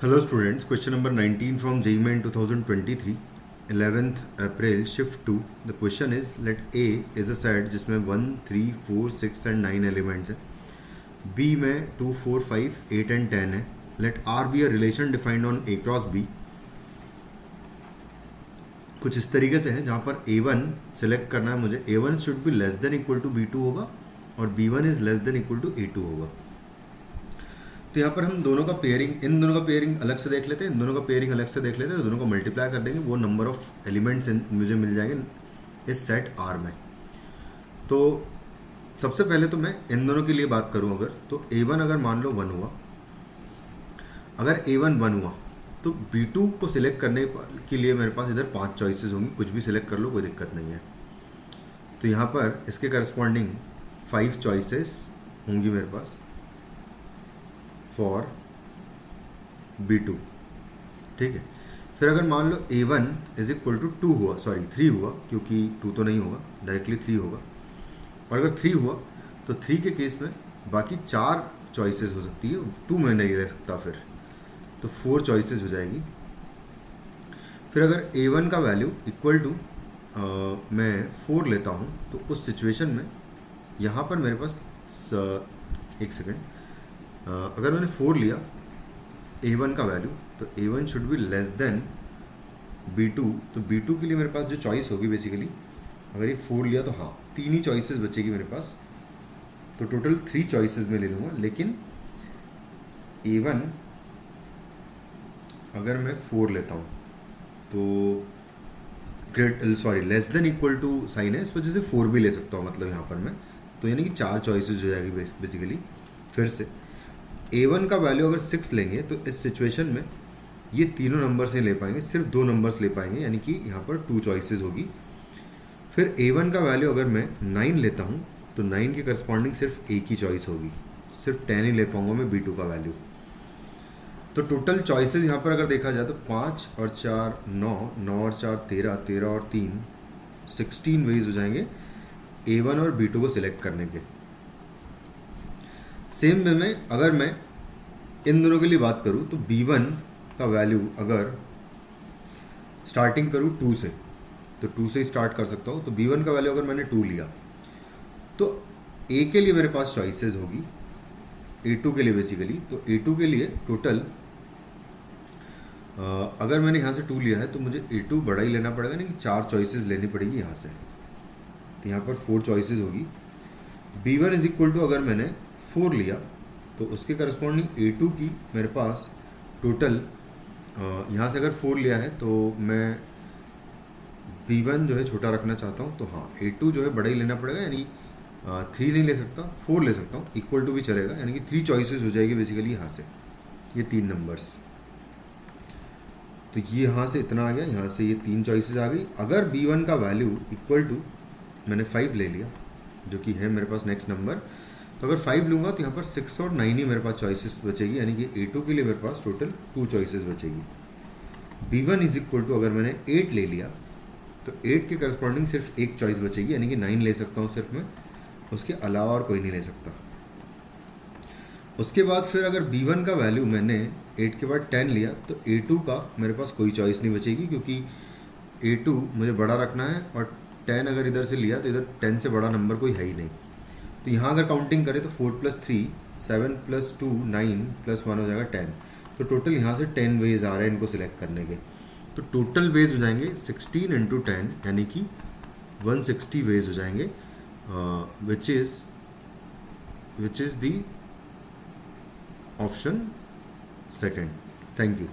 Hello students, question number 19 from JEE Main 2023, 11th April, shift 2. The question is, let A is a set जिसमें 1, 3, 4, 6 and 9 elements है. B में 2, 4, 5, 8 and 10 है. Let R be a relation defined on A cross B. कुछ इस तरीके से है जहाँ पर A1 सेलेक्ट करना है मुझे. A1 should be less than equal to B2 होगा और B1 is less than equal to A2 होगा. तो यहाँ पर हम दोनों का पेयरिंग, इन दोनों का पेयरिंग अलग से देख लेते हैं, इन दोनों का पेयरिंग अलग से देख लेते हैं. तो दोनों को मल्टीप्लाई कर देंगे, वो नंबर ऑफ एलिमेंट्स मुझे मिल जाएंगे इस सेट आर में. तो सबसे पहले तो मैं इन दोनों के लिए बात करूँ अगर, तो A1 अगर मान लो 1 हुआ, अगर A1 1 हुआ तो B2 को सिलेक्ट करने के लिए मेरे पास इधर 5 चॉइसेस होंगी. कुछ भी सिलेक्ट कर लो, कोई दिक्कत नहीं है. तो यहाँ पर इसके करस्पॉन्डिंग 5 चॉइसेस होंगी मेरे पास फॉर B2. ठीक है. फिर अगर मान लो A1 इज इक्वल टू 2 हुआ, सॉरी 3 हुआ, क्योंकि 2 तो नहीं होगा, डायरेक्टली 3 होगा. और अगर 3 हुआ तो 3 के केस में बाकी 4 चॉइसेस हो सकती है, 2 में नहीं रह सकता, फिर तो 4 चॉइसेस हो जाएगी. फिर अगर A1 का वैल्यू इक्वल टू मैं 4 लेता हूँ, तो उस सिचुएशन में यहाँ पर मेरे पास एक सेकेंड, अगर मैंने 4 लिया A1 का वैल्यू, तो A1 should be less then B2. तो B2 के लिए मेरे पास जो चॉइस होगी बेसिकली, अगर ये 4 लिया तो हाँ 3 ही चॉइसेस बचेगी मेरे पास. तो टोटल 3 चॉइसेस में ले लूँगा. लेकिन A1 अगर मैं 4 लेता हूँ तो less than equal to sine है, इस वजह से 4 भी ले सकता हूँ, मतलब यहाँ पर मैं, तो यानी कि 4 चॉइसेस हो जाएगी बेसिकली. फिर से A1 का वैल्यू अगर 6 लेंगे तो इस सिचुएशन में ये तीनों नंबर्स नहीं ले पाएंगे, सिर्फ 2 नंबर्स ले पाएंगे, यानी कि यहाँ पर 2 चॉइसेस होगी. फिर A1 का वैल्यू अगर मैं 9 लेता हूँ तो 9 के करस्पॉन्डिंग सिर्फ एक ही चॉइस होगी, सिर्फ 10 ही ले पाऊँगा मैं B2 का वैल्यू. तो टोटल चॉइसेस यहाँ पर अगर देखा जाए तो 5 और 4 9, 9 और 4 13, 13 और 3 16 वेज हो जाएंगे A1 और B2 को सिलेक्ट करने के. सेम वे में अगर मैं इन दोनों के लिए बात करूँ तो B1 का वैल्यू अगर स्टार्टिंग करूँ 2 से, तो 2 से ही स्टार्ट कर सकता हूँ. तो B1 का वैल्यू अगर मैंने 2 लिया तो A के लिए मेरे पास चॉइसेस होगी A2 के लिए बेसिकली. तो A2 के लिए टोटल अगर मैंने यहाँ से 2 लिया है तो मुझे A2 बड़ा ही लेना पड़ेगा, नहीं कि 4 चॉइसेस लेनी पड़ेगी यहाँ से. तो यहाँ पर 4 चॉइसेस होगी. B1 इज इक्वल टू अगर मैंने 4 लिया तो उसके करस्पॉन्डिंग A2 की मेरे पास टोटल, यहाँ से अगर 4 लिया है तो मैं B1 जो है छोटा रखना चाहता हूँ, तो हाँ A2 जो है बड़ा ही लेना पड़ेगा, यानी 3 नहीं ले सकता, 4 ले सकता हूँ, इक्वल टू भी चलेगा, यानी कि 3 चॉइसेस हो जाएगी बेसिकली यहाँ से, ये 3 नंबर्स. तो ये यहाँ से इतना आ गया, यहाँ से ये 3 चॉइसेस आ गई. अगर B1 का वैल्यू इक्वल टू मैंने 5 ले लिया, जो कि है मेरे पास नेक्स्ट नंबर, तो अगर 5 लूँगा तो यहाँ पर 6 और 9 ही मेरे पास चॉइसेस बचेगी, यानी कि A2 के लिए मेरे पास टोटल 2 चॉइसेस बचेगी. B1 इज इक्वल टू अगर मैंने 8 ले लिया तो 8 के करस्पॉन्डिंग सिर्फ एक चॉइस बचेगी, यानी कि 9 ले सकता हूँ सिर्फ मैं, उसके अलावा और कोई नहीं ले सकता. उसके बाद फिर अगर B1 का वैल्यू मैंने 8 के बाद 10 लिया तो A2 का मेरे पास कोई चॉइस नहीं बचेगी, क्योंकि A2 मुझे बड़ा रखना है और 10 अगर इधर से लिया तो इधर 10 से बड़ा नंबर कोई है ही नहीं. तो यहाँ अगर काउंटिंग करें तो 4 + 3 7 + 2 9 + 1 हो जाएगा 10. तो टोटल यहाँ से 10 वेज आ रहे हैं इनको सिलेक्ट करने के. तो टोटल वेज हो जाएंगे 16 × 10, यानी कि 160 वेज हो जाएंगे, which is the option second. Thank you.